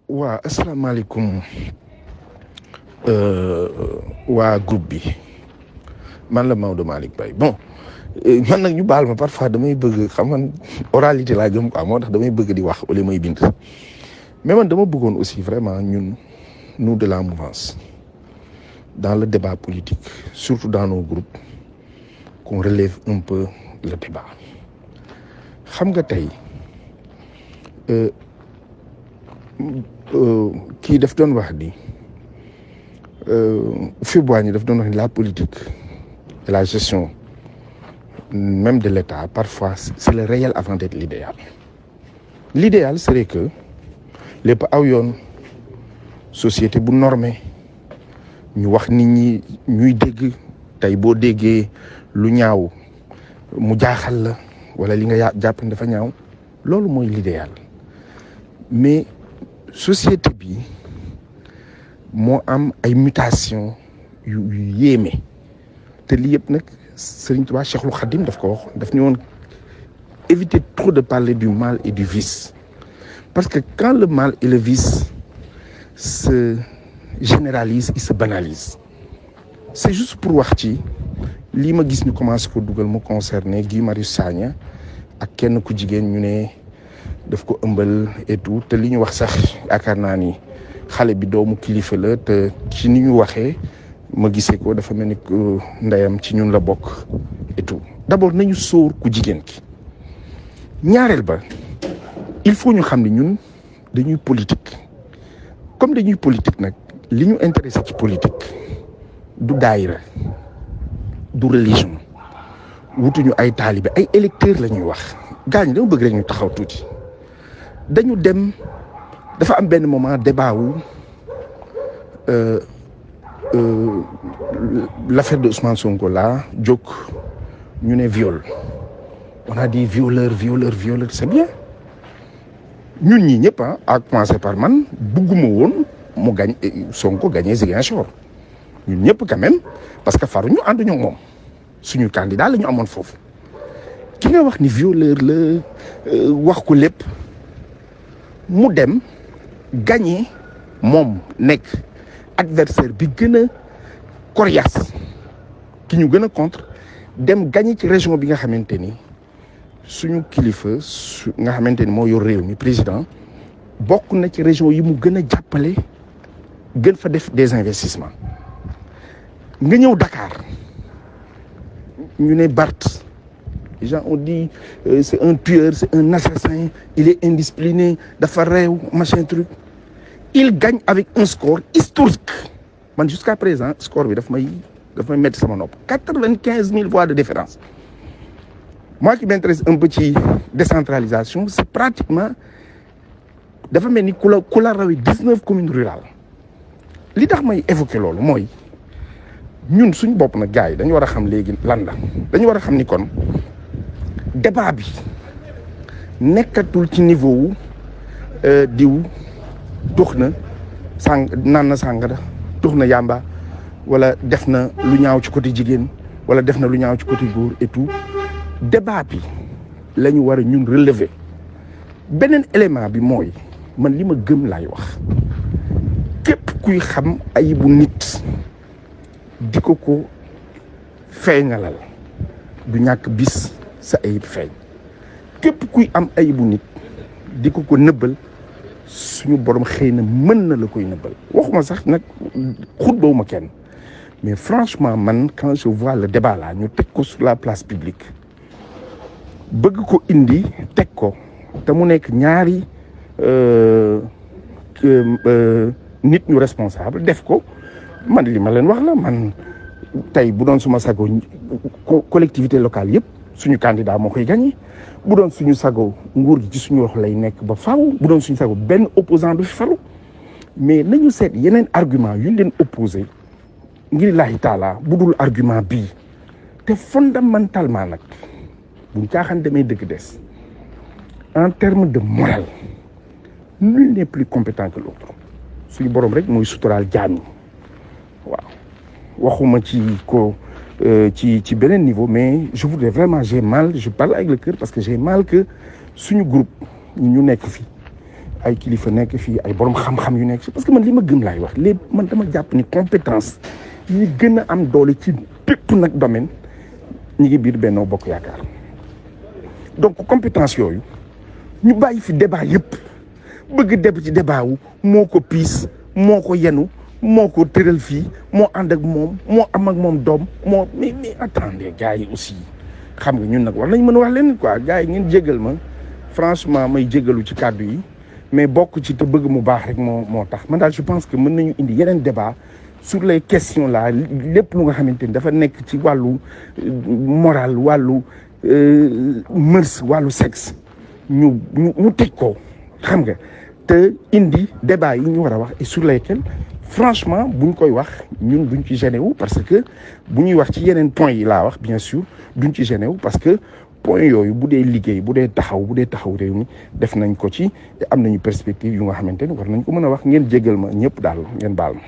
waa asalaamaaleykum waa groupe bi man la Maodo Malick Baye bon man nag ñu baal ma parfois damay bëgg xam man oralité laa gëm quoi moo tax damay bëgg di wax wala may bind mais man dama bëggoon aussi vraiment ñun nous de la mouvance dans le débat politique surtout dans nos groupes qu'on relève un peu le débat xam nga tey kii daf doon wax ni Houphouët-Boigny daf doon wax ni la politique et la gestion même de l'État parfois c'est le réel avant d'être l'idéal. L'idéal serait que lépp aw yoon société bu normé ñu wax nit ñi ñuy dégg tey boo déggee lu ñaaw mu jaaxal la wala li nga jàpp ne dafa ñaaw loolu mooy l'idéal mais société bi moo am ay mutation yu yéeme te lii yëpp nag Serigne Touba Cheikhul Khadim daf ko wax daf ñu woon éviter trop de parler du mal et du vice parce que quand le mal et le vice se généralisent ils se banalisent c'est juste pour wax ci lii ma gis ñu commencé ko dugal mu concerné Guy Marius Sagna ak kenn ku jigéen ñu ne daf ko ëmbal et tout te li ñu wax sax yaakaar naa ni xale bi doomu kilifa la te ci ni ñu waxee ma gisee ko dafa mel ni ndeyam ci ñun la bokk et tout d'abord nañu sóor ku jigéen ki ñaareel ba il faut ñu xam ne ñun dañuy politique comme dañuy politique nag li ñu intéressé ci politique du daayira du religion wutuñu ay taalibe ay électeurs la ñuy wax gaañ dama bëgg rek ñu taxaw tuuti dañu dem dafa am benn moment débat wu l'affaire de Ousmane Sonko là jóg ñu ne viol on a dit violeur c'est bien ñun ñi ñëpp à commencer par man bugguma woon mu gañ Sonko gagné Ziguinchor ñun ñëpp quand même parce que faruñu ànduñu ak moom suñu candidat la ñu amoon foofu ki nga wax ni violeur la wax ko lépp mu dem gagné moom nekk adversaire bi gën a coriace ki ñu gën a contre dem gagné ci région bi nga xamante ni suñu kilifa nga xamante ni moo yor réew mi président bokk na ci région yi mu gën a jàppale gën fa def des investissements nga ñëw Dakar ñu ne Barth les gens ont dit c'est un tueur c'est un assassin il est indiscipliné dafa réew machin truc il gagne avec un score historique man jusqu'à présent score bi daf may mettre sama nopp 95 000 voix de différence moi qui m'intéresse un peu ci décentralisation c'est pratiquement dafa mel ni ku la rawee 19 communes rurales li tax may évoquer loolu mooy ñun suñu bopp nag gars yi dañu war a xam léegi lan la dañu war a xam ni kon débat bi nekkatul ci niveau wu diw tux na naan na sàngara tux na yàmba wala def na lu ñaaw ci côté jigéen wala def na lu ñaaw ci côté góor et tout débat bi la ñu war a ñun relever beneen élément bi mooy man li ma gëm laay wax képp kuy xam ayibu nit di ko feeñalal du ñàkk bis sa ayib feeñ képp kuy am ayibu nit di ko nëbbal suñu borom xëy na mën na la koy nëbbal waxuma sax nag xutbawuma kenn mais franchement man quand je vois le débat là ñu teg ko sur la place publique bëgg ko indi teg ko te mu nekk ñaari nit ñu responsable def ko man li ma leen wax la man tey bu doon suma sago collectivité locale yëpp suñu candidat moo koy gagné bu doon suñu sago nguur gi ci suñu wax lay nekk ba faaw bu doon suñu sago benn opposant du fi falu mais nañu seet yeneen argument yu leen opposé ngir laahi taala bu dul argument bii te fondamentalement nag buñ caaxaan demee dëgg des en termes de morale nul n'est plus compétent que l'autre suñu borom rek mooy suturaal jaam yi waaw waxuma ci ko ci beneen niveau mais je voudrais vraiment j'ai mal je parle avec le cœur parce que j'ai mal que suñu groupe ñu nekk fi ay kilifa nekk fii ay borom xam-xam yu nekk si parce que man li ma gëm laay wax léegi man dama jàpp ni compétence yi gën a am doole ci bépp nag domaine ñi ngi biir Benno Bokk Yaakaar donc compétence yooyu ñu bàyyi fi débat yëpp bëgg deb ci débat wu moo ko piis moo ko yenu moo ko tëral fii moo ànd ak moom moo am ak moom doom moo mais attendez gars yi aussi xam nga ñun nag war nañ mën a wax leen quoi gars yi ngeen jégal ma franchement may jégalu ci kàddu yi mais bokk ci te bëgg mu baax rek moo tax man daal je pense que mën nañu indi yeneen débat sur les questions là lépp lu nga xamante ni dafa nekk ci wàllu moral wàllu mœurs wàllu sexe ñu tëj ko xam nga te indi débat yi ñu war a wax et sur lesquels franchement buñ koy wax ñun duñ ci gêné wu parce que bu ñuy wax ci yeneen points yi laa wax bien sûr duñ ci gêné wu parce que point yooyu bu dee liggéey bu dee taxaw réew mi def nañ ko ci te am nañu perspective yu nga xamante ni war nañ ko mën a wax ngeen jégal ma ñëpp daal ngeen baal ma